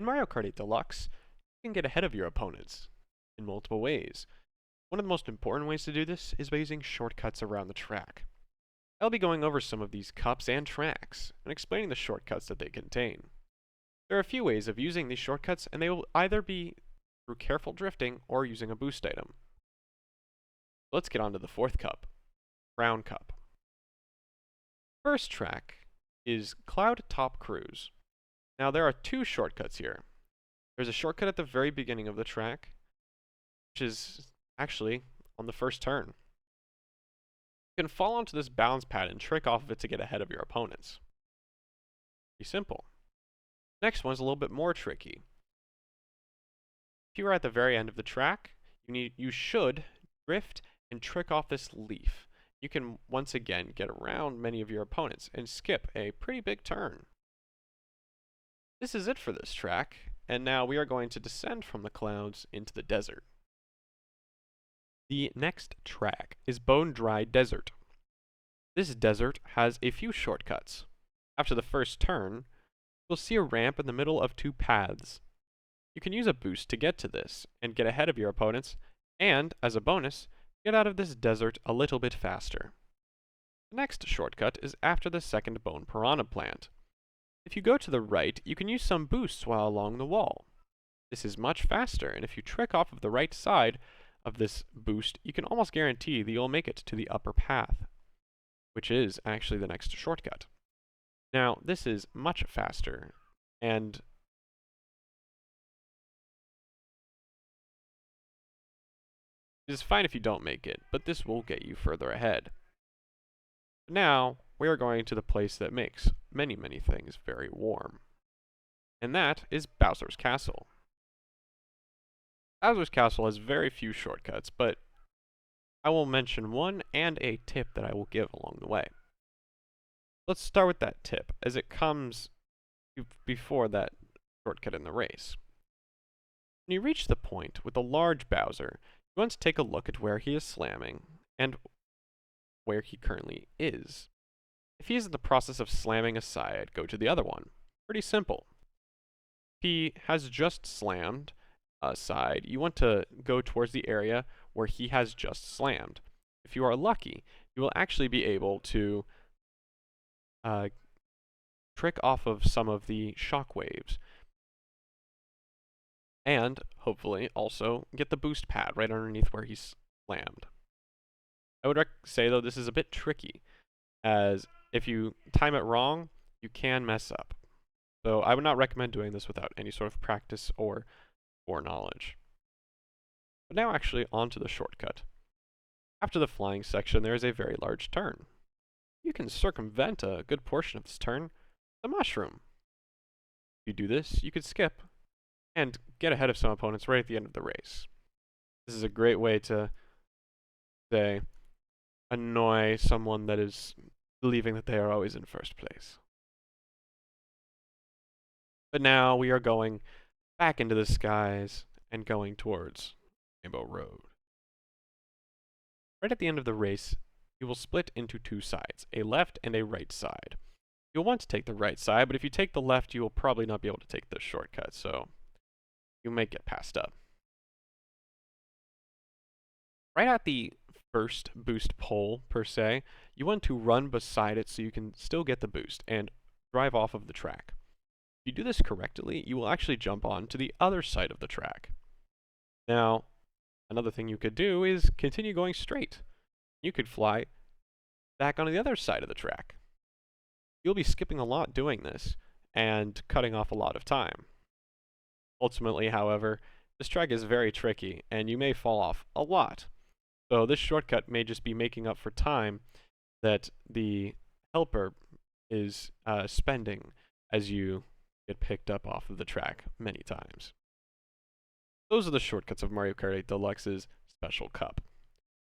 In Mario Kart 8 Deluxe, you can get ahead of your opponents in multiple ways. One of the most important ways to do this is by using shortcuts around the track. I'll be going over some of these cups and tracks and explaining the shortcuts that they contain. There are a few ways of using these shortcuts, and they will either be through careful drifting or using a boost item. Let's get on to the fourth cup, Crown Cup. First track is Cloud Top Cruise. Now there are two shortcuts here. There's a shortcut at the very beginning of the track, which is actually on the first turn. You can fall onto this balance pad and trick off of it to get ahead of your opponents. Pretty simple. Next one's a little bit more tricky. If you are at the very end of the track, you should drift and trick off this leaf. You can once again get around many of your opponents and skip a pretty big turn. This is it for this track, and now we are going to descend from the clouds into the desert. The next track is Bone Dry Desert. This desert has a few shortcuts. After the first turn, you'll see a ramp in the middle of two paths. You can use a boost to get to this and get ahead of your opponents, and, as a bonus, get out of this desert a little bit faster. The next shortcut is after the second Bone Piranha plant. If you go to the right, you can use some boosts while along the wall. This is much faster, and if you trick off of the right side of this boost, you can almost guarantee that you'll make it to the upper path, which is actually the next shortcut. Now, this is much faster, and it is fine if you don't make it, but this will get you further ahead. Now, we are going to the place that makes many, many things very warm. And that is Bowser's Castle. Bowser's Castle has very few shortcuts, but I will mention one and a tip that I will give along the way. Let's start with that tip, as it comes before that shortcut in the race. When you reach the point with the large Bowser, you want to take a look at where he is slamming and where he currently is. If he is in the process of slamming a side, go to the other one. Pretty simple. If he has just slammed a side, you want to go towards the area where he has just slammed. If you are lucky, you will actually be able to trick off of some of the shock waves, and hopefully also get the boost pad right underneath where he's slammed. I would say though this is a bit tricky, as if you time it wrong, you can mess up. So I would not recommend doing this without any sort of practice or foreknowledge. But now actually onto the shortcut. After the flying section, there is a very large turn. You can circumvent a good portion of this turn with a mushroom. If you do this, you could skip and get ahead of some opponents right at the end of the race. This is a great way to, say, annoy someone that is believing that they are always in first place. But now we are going back into the skies and going towards Rainbow Road. Right at the end of the race, you will split into two sides, a left and a right side. You'll want to take the right side, but if you take the left, you will probably not be able to take the shortcut, so you may get passed up. Right at the first boost pole, per se, you want to run beside it so you can still get the boost and drive off of the track. If you do this correctly, you will actually jump on to the other side of the track. Now, another thing you could do is continue going straight. You could fly back onto the other side of the track. You'll be skipping a lot doing this and cutting off a lot of time. Ultimately, however, this track is very tricky and you may fall off a lot. So this shortcut may just be making up for time that the helper is spending as you get picked up off of the track many times. Those are the shortcuts of Mario Kart 8 Deluxe's Special Cup.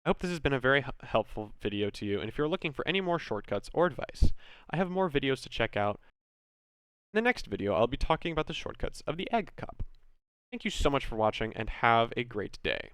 I hope this has been a very helpful video to you, and if you're looking for any more shortcuts or advice, I have more videos to check out. In the next video, I'll be talking about the shortcuts of the Egg Cup. Thank you so much for watching, and have a great day.